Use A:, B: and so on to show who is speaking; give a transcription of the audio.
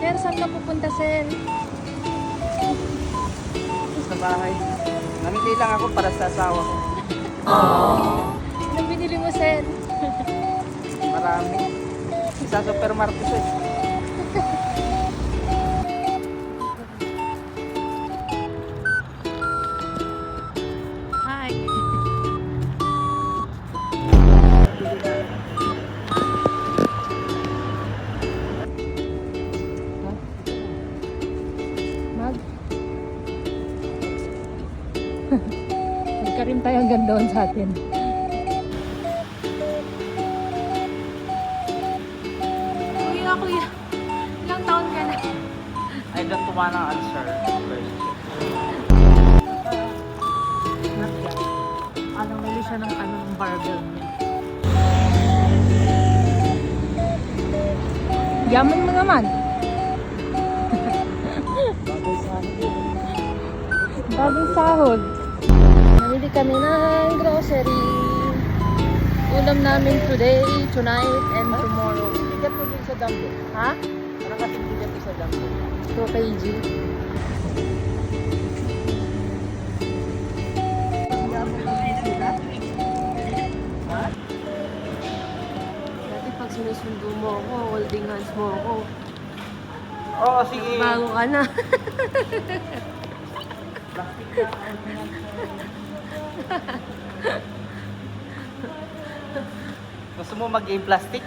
A: Sir, saan ka pupunta, sir?
B: Sa bahay. Namili lang ako para sa asawa ko.
A: Anong binili mo, sir?
B: Marami. Isa supermarket eh.
A: Hi. Mag. Magkarim tayo hanggang doon sa atin. Kuya. Ilang taon ka na?
B: I don't wanna answer question.
A: Mali siya ng barbell niya. Yaman mo naman. Bagong sahod. Namili kami ng grocery. Ulam namin today, tonight, and tomorrow.
B: Bigat ko din sa dambo.
A: Ha?
B: Parang kasing bigat ko sa dambo.
A: 2 kg. Dati pag sinusundo mo ako, holding hands mo ako.
B: Oo, sige.
A: Bago ka na.
B: Gusto mo mag-game plastic?